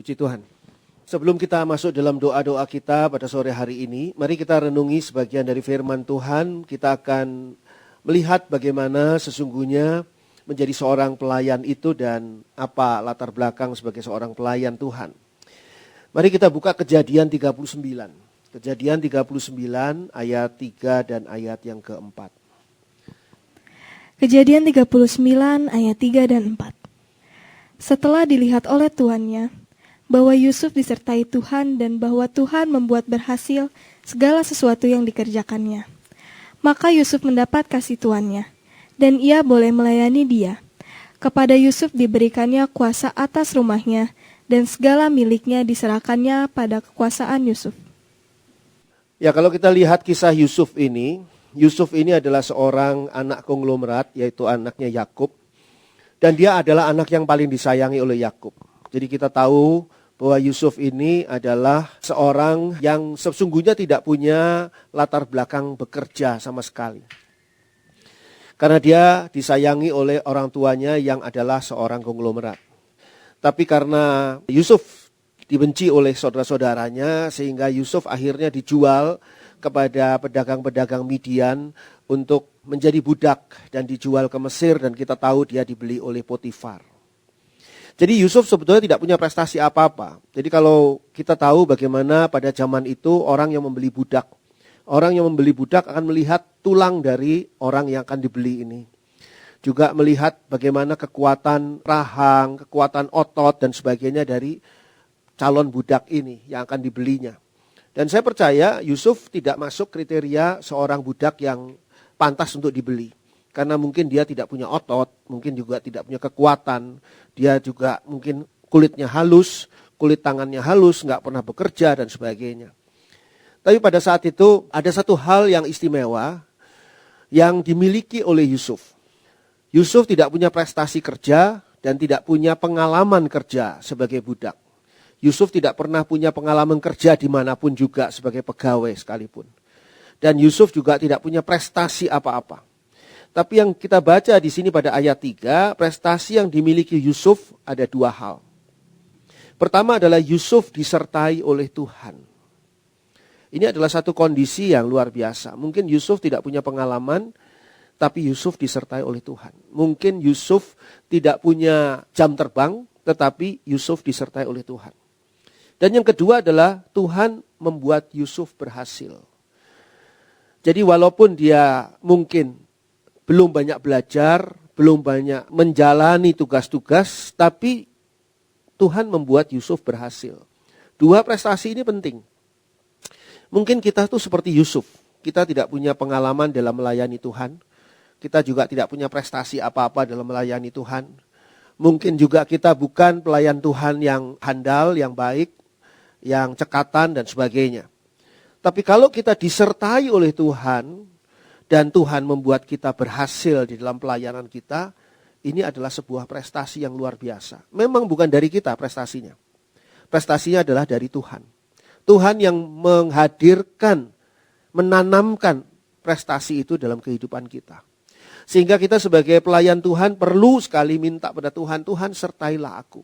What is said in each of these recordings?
Puji Tuhan. Sebelum kita masuk dalam doa-doa kita pada sore hari ini, mari kita renungi sebagian dari firman Tuhan. Kita akan melihat bagaimana sesungguhnya menjadi seorang pelayan itu dan apa latar belakang sebagai seorang pelayan Tuhan. Mari kita buka Kejadian 39. Kejadian 39 ayat 3 dan ayat yang keempat. Kejadian 39 ayat 3 dan 4. Setelah dilihat oleh tuannya bahwa Yusuf disertai Tuhan dan bahwa Tuhan membuat berhasil segala sesuatu yang dikerjakannya, maka Yusuf mendapat kasih tuannya, dan ia boleh melayani dia. Kepada Yusuf diberikannya kuasa atas rumahnya, dan segala miliknya diserahkannya pada kekuasaan Yusuf. Ya, kalau kita lihat kisah Yusuf ini adalah seorang anak konglomerat, yaitu anaknya Yakub. Dan dia adalah anak yang paling disayangi oleh Yakub. Jadi kita tahu bahwa Yusuf ini adalah seorang yang sesungguhnya tidak punya latar belakang bekerja sama sekali. Karena dia disayangi oleh orang tuanya yang adalah seorang konglomerat. Tapi karena Yusuf dibenci oleh saudara-saudaranya, sehingga Yusuf akhirnya dijual kepada pedagang-pedagang Midian untuk menjadi budak dan dijual ke Mesir, dan kita tahu dia dibeli oleh Potifar. Jadi Yusuf sebetulnya tidak punya prestasi apa-apa. Jadi kalau kita tahu bagaimana pada zaman itu orang yang membeli budak akan melihat tulang dari orang yang akan dibeli ini. Juga melihat bagaimana kekuatan rahang, kekuatan otot dan sebagainya dari calon budak ini yang akan dibelinya. Dan saya percaya Yusuf tidak masuk kriteria seorang budak yang pantas untuk dibeli. Karena mungkin dia tidak punya otot, mungkin juga tidak punya kekuatan. Dia juga mungkin kulitnya halus, kulit tangannya halus, nggak pernah bekerja dan sebagainya. Tapi pada saat itu ada satu hal yang istimewa yang dimiliki oleh Yusuf. Yusuf tidak punya prestasi kerja dan tidak punya pengalaman kerja sebagai budak. Yusuf tidak pernah punya pengalaman kerja dimanapun juga sebagai pegawai sekalipun. Dan Yusuf juga tidak punya prestasi apa-apa. Tapi yang kita baca di sini pada ayat 3, prestasi yang dimiliki Yusuf ada dua hal. Pertama adalah Yusuf disertai oleh Tuhan. Ini adalah satu kondisi yang luar biasa. Mungkin Yusuf tidak punya pengalaman, tapi Yusuf disertai oleh Tuhan. Mungkin Yusuf tidak punya jam terbang, tetapi Yusuf disertai oleh Tuhan. Dan yang kedua adalah Tuhan membuat Yusuf berhasil. Jadi walaupun dia mungkin belum banyak belajar, belum banyak menjalani tugas-tugas, tapi Tuhan membuat Yusuf berhasil. Dua prestasi ini penting. Mungkin kita tuh seperti Yusuf. Kita tidak punya pengalaman dalam melayani Tuhan. Kita juga tidak punya prestasi apa-apa dalam melayani Tuhan. Mungkin juga kita bukan pelayan Tuhan yang handal, yang baik, yang cekatan dan sebagainya. Tapi kalau kita disertai oleh Tuhan dan Tuhan membuat kita berhasil di dalam pelayanan kita, ini adalah sebuah prestasi yang luar biasa. Memang bukan dari kita prestasinya. Prestasinya adalah dari Tuhan. Tuhan yang menghadirkan, menanamkan prestasi itu dalam kehidupan kita. Sehingga kita sebagai pelayan Tuhan perlu sekali minta pada Tuhan, Tuhan sertailah aku.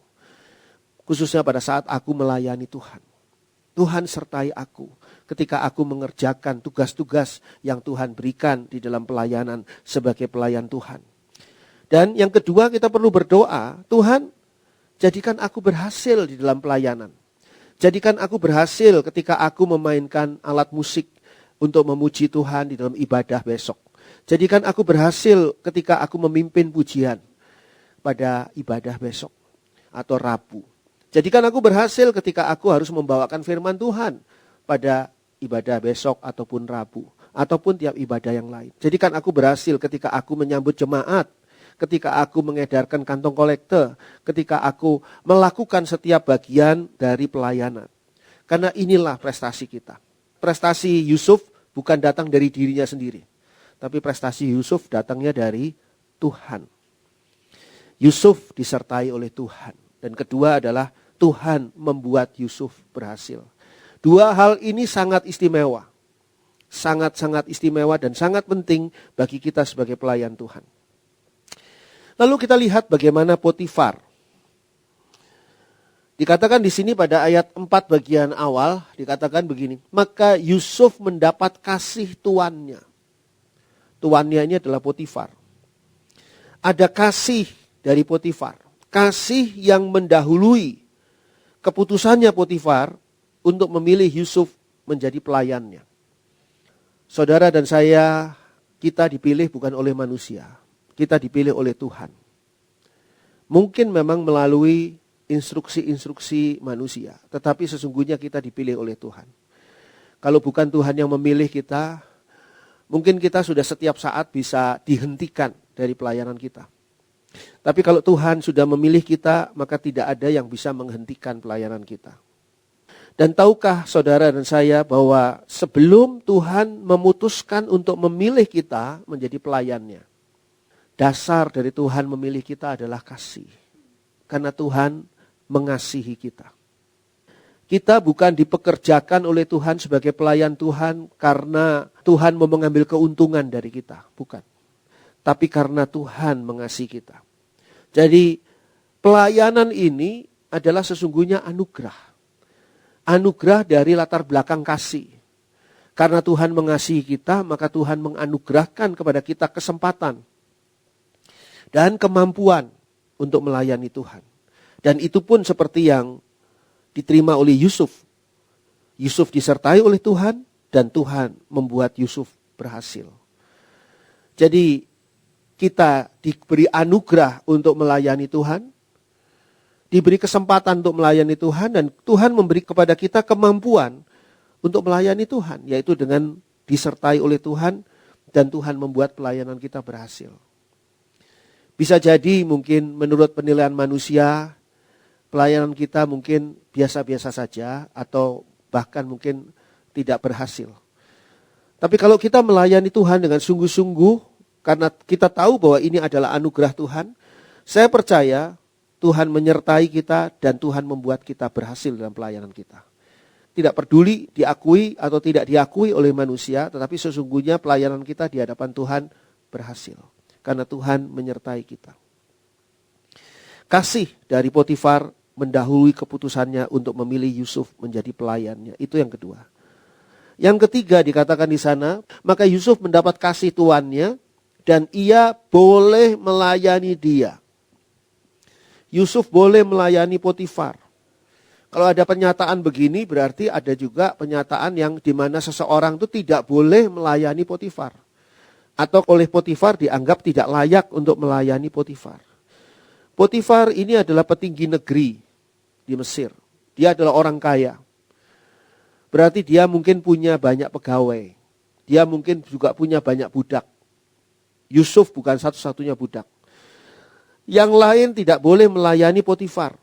Khususnya pada saat aku melayani Tuhan. Tuhan sertai aku ketika aku mengerjakan tugas-tugas yang Tuhan berikan di dalam pelayanan sebagai pelayan Tuhan. Dan yang kedua kita perlu berdoa, Tuhan jadikan aku berhasil di dalam pelayanan. Jadikan aku berhasil ketika aku memainkan alat musik untuk memuji Tuhan di dalam ibadah besok. Jadikan aku berhasil ketika aku memimpin pujian pada ibadah besok atau Rabu. Jadikan aku berhasil ketika aku harus membawakan firman Tuhan pada ibadah besok ataupun Rabu. Ataupun tiap ibadah yang lain. Jadikan aku berhasil ketika aku menyambut jemaat. Ketika aku mengedarkan kantong kolekte. Ketika aku melakukan setiap bagian dari pelayanan. Karena inilah prestasi kita. Prestasi Yusuf bukan datang dari dirinya sendiri. Tapi prestasi Yusuf datangnya dari Tuhan. Yusuf disertai oleh Tuhan. Dan kedua adalah Tuhan membuat Yusuf berhasil. Dua hal ini sangat istimewa. Sangat-sangat istimewa dan sangat penting bagi kita sebagai pelayan Tuhan. Lalu kita lihat bagaimana Potifar. Di Dikatakan di sini pada ayat 4 bagian awal, dikatakan begini. Maka Yusuf mendapat kasih tuannya. Tuannya ini adalah Potifar. Ada kasih dari Potifar. Kasih yang mendahului keputusannya Potifar untuk memilih Yusuf menjadi pelayannya. Saudara dan saya, kita dipilih bukan oleh manusia. Kita dipilih oleh Tuhan. Mungkin memang melalui instruksi-instruksi manusia. Tetapi sesungguhnya kita dipilih oleh Tuhan. Kalau bukan Tuhan yang memilih kita, mungkin kita sudah setiap saat bisa dihentikan dari pelayanan kita. Tapi kalau Tuhan sudah memilih kita, maka tidak ada yang bisa menghentikan pelayanan kita. Dan tahukah saudara dan saya bahwa sebelum Tuhan memutuskan untuk memilih kita menjadi pelayannya, dasar dari Tuhan memilih kita adalah kasih. Karena Tuhan mengasihi kita. Kita bukan dipekerjakan oleh Tuhan sebagai pelayan Tuhan karena Tuhan mau mengambil keuntungan dari kita. Bukan. Tapi karena Tuhan mengasihi kita. Jadi pelayanan ini adalah sesungguhnya anugerah. Anugerah dari latar belakang kasih. Karena Tuhan mengasihi kita, maka Tuhan menganugerahkan kepada kita kesempatan dan kemampuan untuk melayani Tuhan. Dan itu pun seperti yang diterima oleh Yusuf. Yusuf disertai oleh Tuhan dan Tuhan membuat Yusuf berhasil. Jadi kita diberi anugerah untuk melayani Tuhan, diberi kesempatan untuk melayani Tuhan, dan Tuhan memberi kepada kita kemampuan untuk melayani Tuhan, yaitu dengan disertai oleh Tuhan dan Tuhan membuat pelayanan kita berhasil. Bisa jadi mungkin menurut penilaian manusia, pelayanan kita mungkin biasa-biasa saja atau bahkan mungkin tidak berhasil. Tapi kalau kita melayani Tuhan dengan sungguh-sungguh, karena kita tahu bahwa ini adalah anugerah Tuhan, saya percaya Tuhan menyertai kita dan Tuhan membuat kita berhasil dalam pelayanan kita. Tidak peduli diakui atau tidak diakui oleh manusia, tetapi sesungguhnya pelayanan kita di hadapan Tuhan berhasil. Karena Tuhan menyertai kita. Kasih dari Potifar mendahului keputusannya untuk memilih Yusuf menjadi pelayannya. Itu yang kedua. Yang ketiga dikatakan di sana, maka Yusuf mendapat kasih tuannya dan ia boleh melayani dia. Yusuf boleh melayani Potifar. Kalau ada pernyataan begini berarti ada juga pernyataan yang di mana seseorang itu tidak boleh melayani Potifar. Atau oleh Potifar dianggap tidak layak untuk melayani Potifar. Potifar ini adalah petinggi negeri di Mesir. Dia adalah orang kaya. Berarti dia mungkin punya banyak pegawai. Dia mungkin juga punya banyak budak. Yusuf bukan satu-satunya budak. Yang lain tidak boleh melayani Potifar.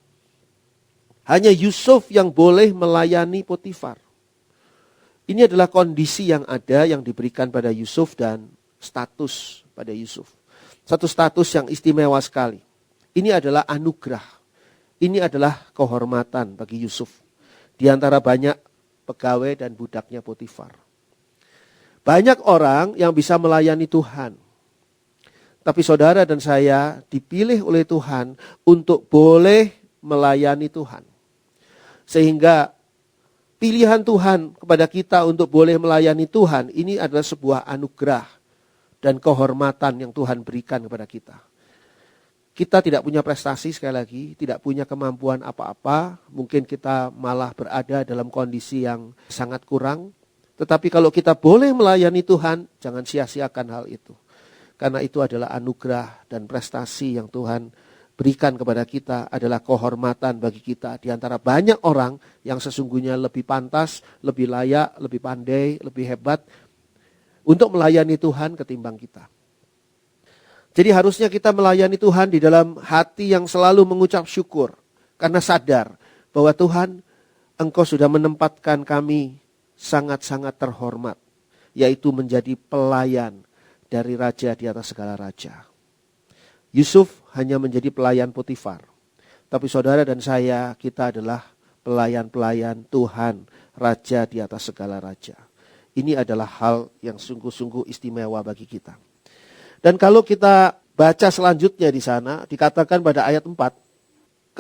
Hanya Yusuf yang boleh melayani Potifar. Ini adalah kondisi yang ada yang diberikan pada Yusuf dan status pada Yusuf. Satu status yang istimewa sekali. Ini adalah anugerah. Ini adalah kehormatan bagi Yusuf. Di antara banyak pegawai dan budaknya Potifar. Banyak orang yang bisa melayani Tuhan. Tapi saudara dan saya dipilih oleh Tuhan untuk boleh melayani Tuhan. Sehingga pilihan Tuhan kepada kita untuk boleh melayani Tuhan, ini adalah sebuah anugerah dan kehormatan yang Tuhan berikan kepada kita. Kita tidak punya prestasi sekali lagi, tidak punya kemampuan apa-apa. Mungkin kita malah berada dalam kondisi yang sangat kurang. Tetapi kalau kita boleh melayani Tuhan, jangan sia-siakan hal itu. Karena itu adalah anugerah dan prestasi yang Tuhan berikan kepada kita, adalah kehormatan bagi kita. Di antara banyak orang yang sesungguhnya lebih pantas, lebih layak, lebih pandai, lebih hebat untuk melayani Tuhan ketimbang kita. Jadi harusnya kita melayani Tuhan di dalam hati yang selalu mengucap syukur. Karena sadar bahwa Tuhan, Engkau sudah menempatkan kami sangat-sangat terhormat. Yaitu menjadi pelayan dari raja di atas segala raja. Yusuf hanya menjadi pelayan Potifar. Tapi saudara dan saya, kita adalah pelayan-pelayan Tuhan, raja di atas segala raja. Ini adalah hal yang sungguh-sungguh istimewa bagi kita. Dan kalau kita baca selanjutnya di sana, dikatakan pada ayat 4,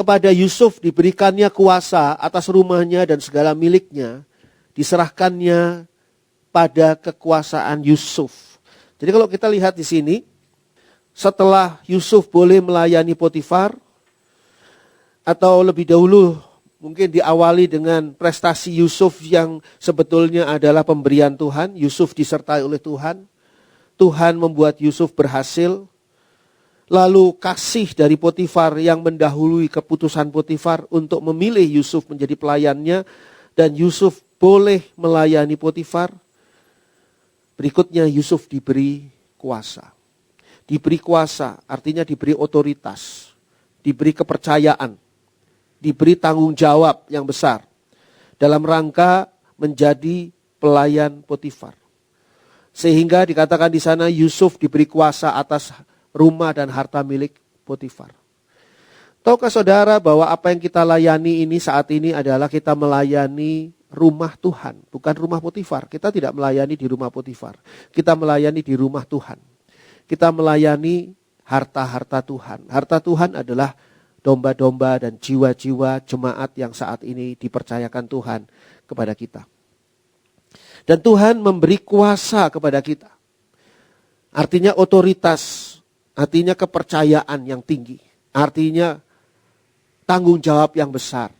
kepada Yusuf diberikannya kuasa atas rumahnya dan segala miliknya, diserahkannya pada kekuasaan Yusuf. Jadi kalau kita lihat di sini, setelah Yusuf boleh melayani Potifar, atau lebih dahulu mungkin diawali dengan prestasi Yusuf yang sebetulnya adalah pemberian Tuhan. Yusuf disertai oleh Tuhan. Tuhan membuat Yusuf berhasil. Lalu kasih dari Potifar yang mendahului keputusan Potifar untuk memilih Yusuf menjadi pelayannya. Dan Yusuf boleh melayani Potifar. Berikutnya Yusuf diberi kuasa. Diberi kuasa artinya diberi otoritas. Diberi kepercayaan. Diberi tanggung jawab yang besar dalam rangka menjadi pelayan Potifar. Sehingga dikatakan di sana Yusuf diberi kuasa atas rumah dan harta milik Potifar. Tahukah saudara bahwa apa yang kita layani ini saat ini adalah kita melayani rumah Tuhan, bukan rumah Potifar. Kita tidak melayani di rumah Potifar. Kita melayani di rumah Tuhan. Kita melayani harta-harta Tuhan. Harta Tuhan adalah domba-domba dan jiwa-jiwa jemaat yang saat ini dipercayakan Tuhan kepada kita. Dan Tuhan memberi kuasa kepada kita. Artinya otoritas, artinya kepercayaan yang tinggi. Artinya tanggung jawab yang besar.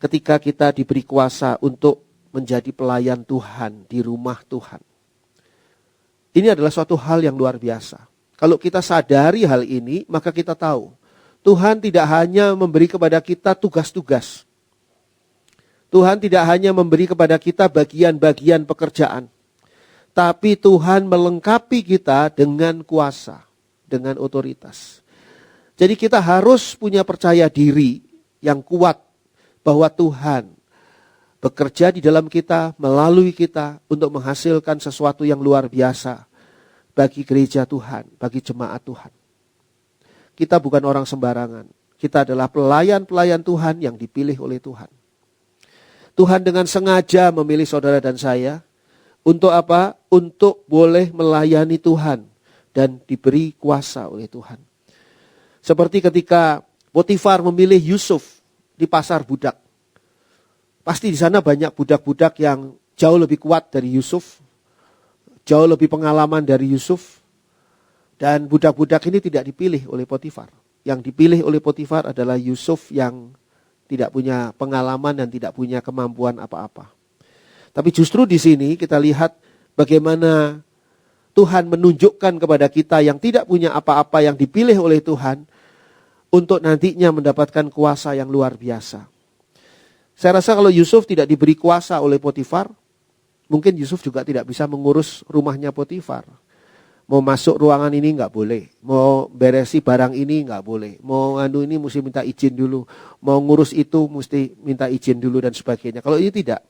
Ketika kita diberi kuasa untuk menjadi pelayan Tuhan di rumah Tuhan. Ini adalah suatu hal yang luar biasa. Kalau kita sadari hal ini, maka kita tahu Tuhan tidak hanya memberi kepada kita tugas-tugas. Tuhan tidak hanya memberi kepada kita bagian-bagian pekerjaan. Tapi Tuhan melengkapi kita dengan kuasa, dengan otoritas. Jadi kita harus punya percaya diri yang kuat bahwa Tuhan bekerja di dalam kita, melalui kita untuk menghasilkan sesuatu yang luar biasa bagi gereja Tuhan, bagi jemaat Tuhan. Kita bukan orang sembarangan. Kita adalah pelayan-pelayan Tuhan yang dipilih oleh Tuhan. Tuhan dengan sengaja memilih saudara dan saya. Untuk apa? Untuk boleh melayani Tuhan. Dan diberi kuasa oleh Tuhan. Seperti ketika Potifar memilih Yusuf di pasar budak. Pasti di sana banyak budak-budak yang jauh lebih kuat dari Yusuf. Jauh lebih pengalaman dari Yusuf. Dan budak-budak ini tidak dipilih oleh Potifar. Yang dipilih oleh Potifar adalah Yusuf yang tidak punya pengalaman dan tidak punya kemampuan apa-apa. Tapi justru di sini kita lihat bagaimana Tuhan menunjukkan kepada kita yang tidak punya apa-apa yang dipilih oleh Tuhan untuk nantinya mendapatkan kuasa yang luar biasa. Saya rasa kalau Yusuf tidak diberi kuasa oleh Potifar, mungkin Yusuf juga tidak bisa mengurus rumahnya Potifar. Mau masuk ruangan ini nggak boleh. Mau beresi barang ini nggak boleh. Mau ini mesti minta izin dulu. Mau ngurus itu mesti minta izin dulu dan sebagainya. Kalau ini tidak.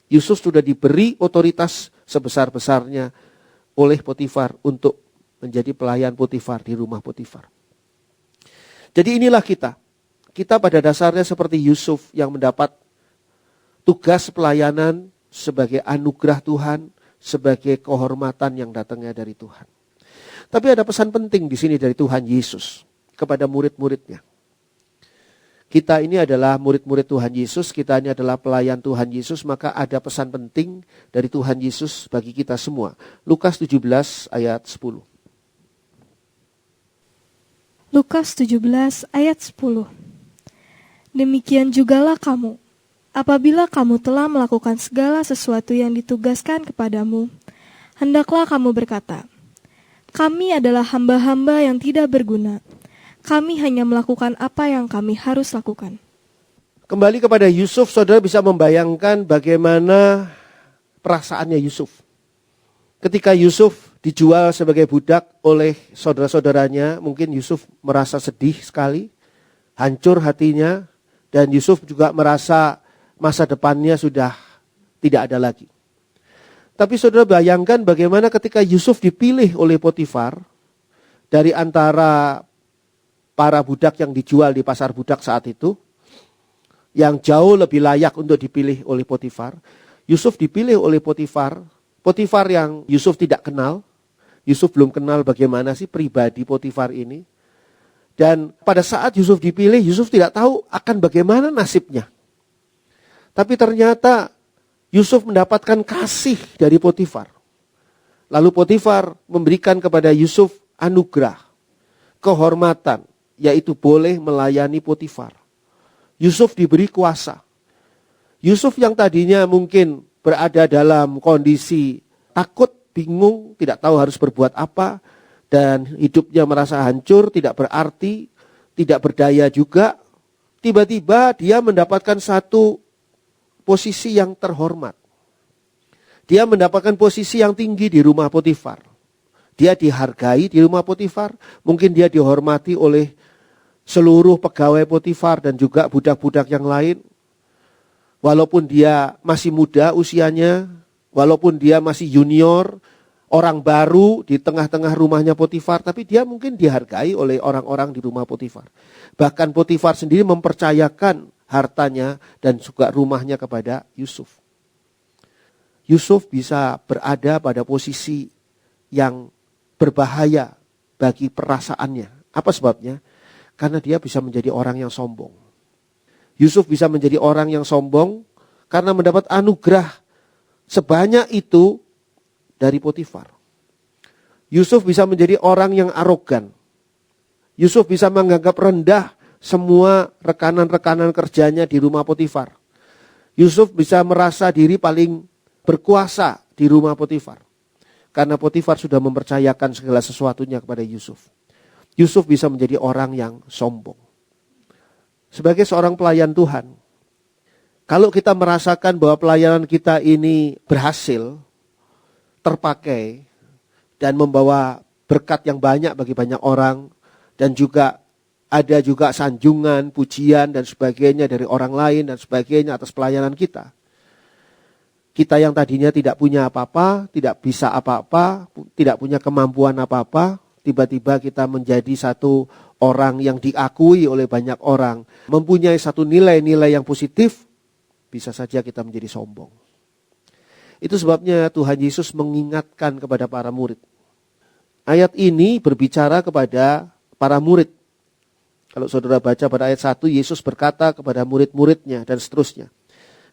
Yusuf sudah diberi otoritas sebesar-besarnya oleh Potifar untuk menjadi pelayan Potifar di rumah Potifar. Jadi inilah kita. Kita pada dasarnya seperti Yusuf yang mendapat tugas pelayanan sebagai anugerah Tuhan, sebagai kehormatan yang datangnya dari Tuhan. Tapi ada pesan penting di sini dari Tuhan Yesus kepada murid-muridnya. Kita ini adalah murid-murid Tuhan Yesus, kita ini adalah pelayan Tuhan Yesus, maka ada pesan penting dari Tuhan Yesus bagi kita semua. Lukas 17 ayat 10. Lukas 17 ayat 10. Demikian jugalah kamu. Apabila kamu telah melakukan segala sesuatu yang ditugaskan kepadamu, hendaklah kamu berkata, kami adalah hamba-hamba yang tidak berguna. Kami hanya melakukan apa yang kami harus lakukan. Kembali kepada Yusuf, saudara bisa membayangkan bagaimana perasaannya Yusuf. Ketika Yusuf dijual sebagai budak oleh saudara-saudaranya, mungkin Yusuf merasa sedih sekali, hancur hatinya, dan Yusuf juga merasa masa depannya sudah tidak ada lagi. Tapi saudara bayangkan bagaimana ketika Yusuf dipilih oleh Potifar dari antara para budak yang dijual di pasar budak saat itu, yang jauh lebih layak untuk dipilih oleh Potifar. Yusuf dipilih oleh Potifar, Potifar yang Yusuf tidak kenal. Yusuf belum kenal bagaimana sih pribadi Potifar ini. Dan pada saat Yusuf dipilih, Yusuf tidak tahu akan bagaimana nasibnya. Tapi ternyata Yusuf mendapatkan kasih dari Potifar. Lalu Potifar memberikan kepada Yusuf anugerah, kehormatan, yaitu boleh melayani Potifar. Yusuf diberi kuasa. Yusuf yang tadinya mungkin berada dalam kondisi takut, bingung, tidak tahu harus berbuat apa, dan hidupnya merasa hancur, tidak berarti, tidak berdaya juga. Tiba-tiba dia mendapatkan satu posisi yang terhormat. Dia mendapatkan posisi yang tinggi di rumah Potifar. Dia dihargai di rumah Potifar. Mungkin dia dihormati oleh seluruh pegawai Potifar dan juga budak-budak yang lain. Walaupun dia masih muda usianya, walaupun dia masih junior, orang baru di tengah-tengah rumahnya Potifar, tapi dia mungkin dihargai oleh orang-orang di rumah Potifar. Bahkan Potifar sendiri mempercayakan hartanya dan juga rumahnya kepada Yusuf. Yusuf bisa berada pada posisi yang berbahaya bagi perasaannya. Apa sebabnya? Karena dia bisa menjadi orang yang sombong. Yusuf bisa menjadi orang yang sombong karena mendapat anugerah sebanyak itu dari Potifar. Yusuf bisa menjadi orang yang arogan. Yusuf bisa menganggap rendah semua rekanan-rekanan kerjanya di rumah Potifar. Yusuf bisa merasa diri paling berkuasa di rumah Potifar. Karena Potifar sudah mempercayakan segala sesuatunya kepada Yusuf. Yusuf bisa menjadi orang yang sombong. Sebagai seorang pelayan Tuhan, kalau kita merasakan bahwa pelayanan kita ini berhasil, terpakai, dan membawa berkat yang banyak bagi banyak orang, dan juga ada juga sanjungan, pujian, dan sebagainya dari orang lain, dan sebagainya atas pelayanan kita. Kita yang tadinya tidak punya apa-apa, tidak bisa apa-apa, tidak punya kemampuan apa-apa, tiba-tiba kita menjadi satu orang yang diakui oleh banyak orang, mempunyai satu nilai-nilai yang positif, bisa saja kita menjadi sombong. Itu sebabnya Tuhan Yesus mengingatkan kepada para murid. Ayat ini berbicara kepada para murid. Kalau saudara baca pada ayat 1, Yesus berkata kepada murid-muridnya dan seterusnya.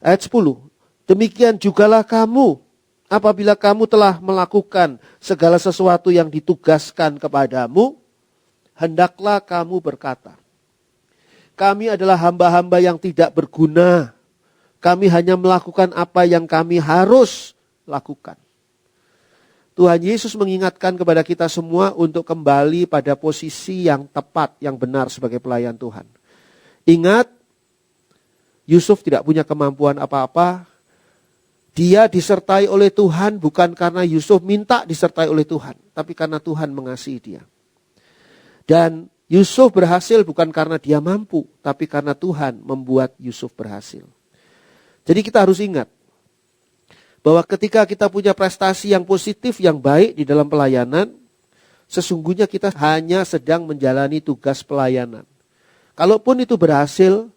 Ayat 10, demikian jugalah kamu apabila kamu telah melakukan segala sesuatu yang ditugaskan kepadamu, hendaklah kamu berkata, kami adalah hamba-hamba yang tidak berguna. Kami hanya melakukan apa yang kami harus lakukan. Tuhan Yesus mengingatkan kepada kita semua untuk kembali pada posisi yang tepat, yang benar sebagai pelayan Tuhan. Ingat, Yusuf tidak punya kemampuan apa-apa. Dia disertai oleh Tuhan bukan karena Yusuf minta disertai oleh Tuhan, tapi karena Tuhan mengasihi dia. Dan Yusuf berhasil bukan karena dia mampu, tapi karena Tuhan membuat Yusuf berhasil. Jadi kita harus ingat bahwa ketika kita punya prestasi yang positif, yang baik di dalam pelayanan, sesungguhnya kita hanya sedang menjalani tugas pelayanan. Kalaupun itu berhasil,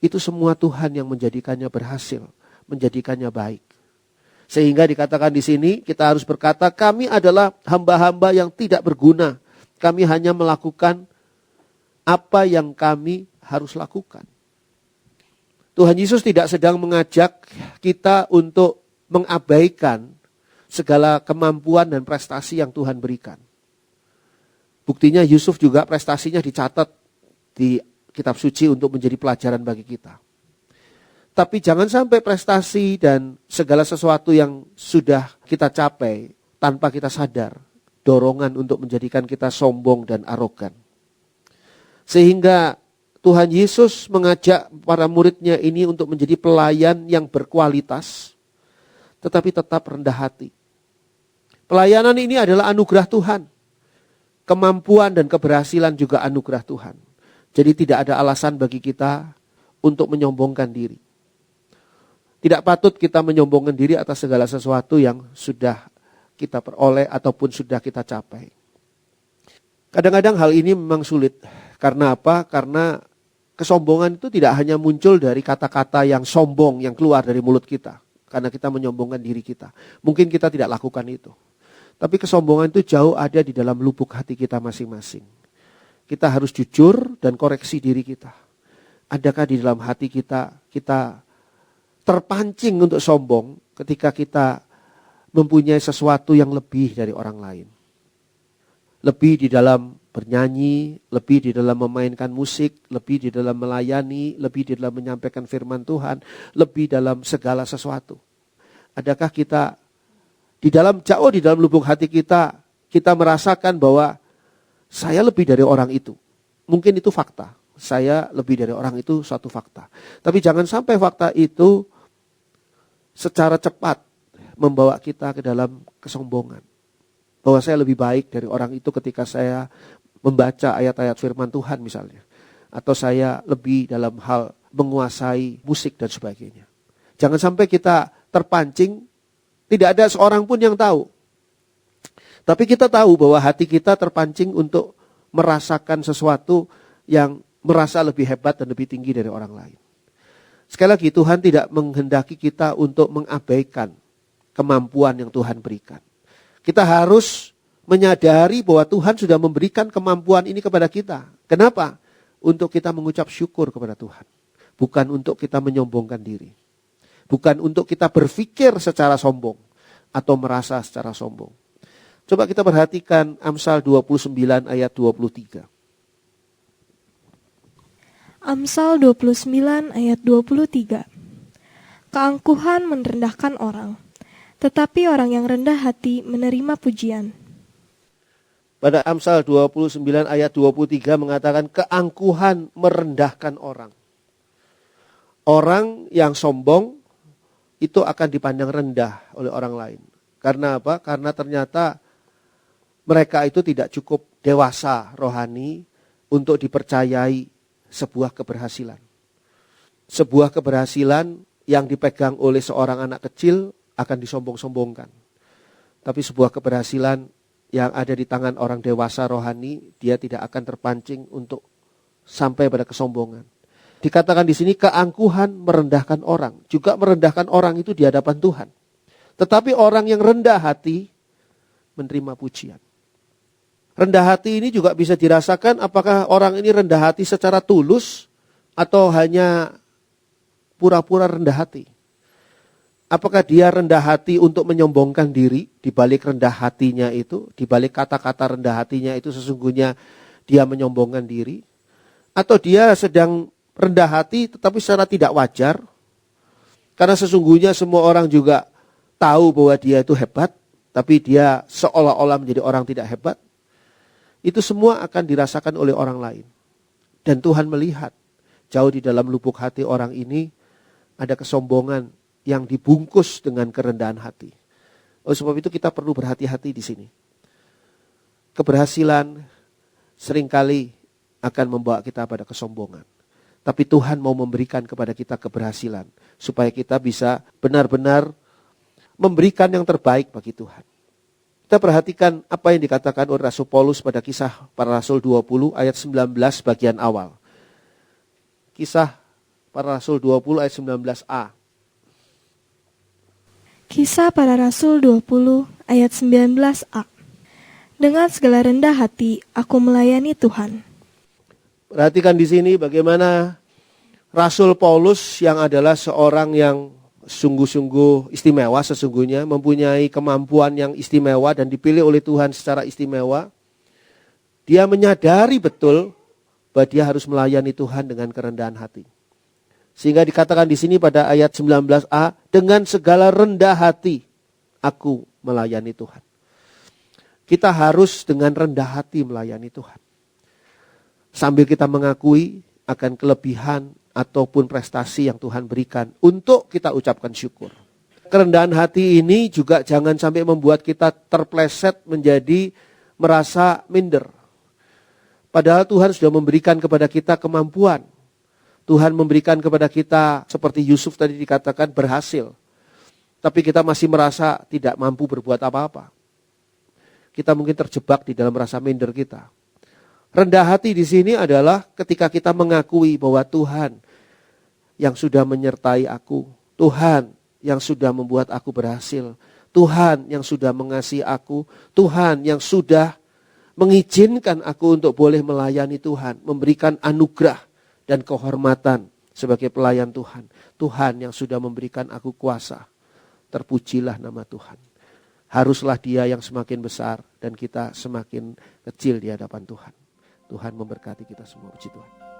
itu semua Tuhan yang menjadikannya berhasil, menjadikannya baik. Sehingga dikatakan di sini kita harus berkata, kami adalah hamba-hamba yang tidak berguna. Kami hanya melakukan apa yang kami harus lakukan. Tuhan Yesus tidak sedang mengajak kita untuk mengabaikan segala kemampuan dan prestasi yang Tuhan berikan. Buktinya Yusuf juga prestasinya dicatat di kitab suci untuk menjadi pelajaran bagi kita. Tapi jangan sampai prestasi dan segala sesuatu yang sudah kita capai tanpa kita sadar, dorongan untuk menjadikan kita sombong dan arogan. Sehingga Tuhan Yesus mengajak para muridnya ini untuk menjadi pelayan yang berkualitas, tetapi tetap rendah hati. Pelayanan ini adalah anugerah Tuhan. Kemampuan dan keberhasilan juga anugerah Tuhan. Jadi tidak ada alasan bagi kita untuk menyombongkan diri. Tidak patut kita menyombongkan diri atas segala sesuatu yang sudah kita peroleh ataupun sudah kita capai. Kadang-kadang hal ini memang sulit. Karena apa? Karena kesombongan itu tidak hanya muncul dari kata-kata yang sombong yang keluar dari mulut kita. Karena kita menyombongkan diri kita. Mungkin kita tidak lakukan itu. Tapi kesombongan itu jauh ada di dalam lubuk hati kita masing-masing. kita harus jujur dan koreksi diri kita. Adakah di dalam hati kita terpancing untuk sombong ketika kita mempunyai sesuatu yang lebih dari orang lain? Lebih di dalam bernyanyi, lebih di dalam memainkan musik, lebih di dalam melayani, lebih di dalam menyampaikan firman Tuhan, lebih dalam segala sesuatu. Adakah kita jauh di dalam lubuk hati kita merasakan bahwa saya lebih dari orang itu. Mungkin itu fakta. Saya lebih dari orang itu suatu fakta. Tapi jangan sampai fakta itu secara cepat membawa kita ke dalam kesombongan. Bahwa saya lebih baik dari orang itu ketika saya membaca ayat-ayat firman Tuhan misalnya. Atau saya lebih dalam hal menguasai musik dan sebagainya. Jangan sampai kita terpancing, tidak ada seorang pun yang tahu. Tapi kita tahu bahwa hati kita terpancing untuk merasakan sesuatu yang merasa lebih hebat dan lebih tinggi dari orang lain. Sekali lagi, Tuhan tidak menghendaki kita untuk mengabaikan kemampuan yang Tuhan berikan. Kita harus menyadari bahwa Tuhan sudah memberikan kemampuan ini kepada kita. Kenapa? Untuk kita mengucap syukur kepada Tuhan. Bukan untuk kita menyombongkan diri. Bukan untuk kita berpikir secara sombong atau merasa secara sombong. Coba kita perhatikan Amsal 29 ayat 23. Amsal 29 ayat 23. Keangkuhan merendahkan orang, tetapi orang yang rendah hati menerima pujian. Pada Amsal 29 ayat 23 mengatakan keangkuhan merendahkan orang. Orang yang sombong itu akan dipandang rendah oleh orang lain. Karena apa? Karena ternyata mereka itu tidak cukup dewasa rohani untuk dipercayai sebuah keberhasilan. Sebuah keberhasilan yang dipegang oleh seorang anak kecil akan disombong-sombongkan. Tapi sebuah keberhasilan yang ada di tangan orang dewasa rohani, dia tidak akan terpancing untuk sampai pada kesombongan. Dikatakan di sini keangkuhan merendahkan orang, juga merendahkan orang itu di hadapan Tuhan. Tetapi orang yang rendah hati menerima pujian. Rendah hati ini juga bisa dirasakan apakah orang ini rendah hati secara tulus atau hanya pura-pura rendah hati. Apakah dia rendah hati untuk menyombongkan diri, di balik rendah hatinya itu, di balik kata-kata rendah hatinya itu sesungguhnya dia menyombongkan diri, atau dia sedang rendah hati tetapi secara tidak wajar, karena sesungguhnya semua orang juga tahu bahwa dia itu hebat, tapi dia seolah-olah menjadi orang tidak hebat. Itu semua akan dirasakan oleh orang lain. Dan Tuhan melihat jauh di dalam lubuk hati orang ini ada kesombongan yang dibungkus dengan kerendahan hati. Oleh sebab itu kita perlu berhati-hati di sini. Keberhasilan seringkali akan membawa kita pada kesombongan. Tapi Tuhan mau memberikan kepada kita keberhasilan supaya kita bisa benar-benar memberikan yang terbaik bagi Tuhan. Kita perhatikan apa yang dikatakan oleh Rasul Paulus pada Kisah Para Rasul 20 ayat 19 bagian awal. Kisah Para Rasul 20 ayat 19a. Kisah Para Rasul 20 ayat 19a. Dengan segala rendah hati aku melayani Tuhan. Perhatikan di sini bagaimana Rasul Paulus yang adalah seorang yang sungguh-sungguh istimewa sesungguhnya, mempunyai kemampuan yang istimewa dan dipilih oleh Tuhan secara istimewa. Dia menyadari betul bahwa dia harus melayani Tuhan dengan kerendahan hati. Sehingga dikatakan di sini pada ayat 19a, dengan segala rendah hati aku melayani Tuhan. Kita harus dengan rendah hati melayani Tuhan. Sambil kita mengakui akan kelebihan ataupun prestasi yang Tuhan berikan untuk kita ucapkan syukur. Kerendahan hati ini juga jangan sampai membuat kita terpleset menjadi merasa minder. Padahal Tuhan sudah memberikan kepada kita kemampuan. Tuhan memberikan kepada kita seperti Yusuf tadi dikatakan berhasil. Tapi kita masih merasa tidak mampu berbuat apa-apa. Kita mungkin terjebak di dalam rasa minder kita. Rendah hati di sini adalah ketika kita mengakui bahwa Tuhan yang sudah menyertai aku, Tuhan yang sudah membuat aku berhasil, Tuhan yang sudah mengasihi aku, Tuhan yang sudah mengizinkan aku untuk boleh melayani Tuhan, memberikan anugerah dan kehormatan sebagai pelayan Tuhan. Tuhan yang sudah memberikan aku kuasa. Terpujilah nama Tuhan. Haruslah Dia yang semakin besar dan kita semakin kecil di hadapan Tuhan. Tuhan memberkati kita semua. Puji Tuhan.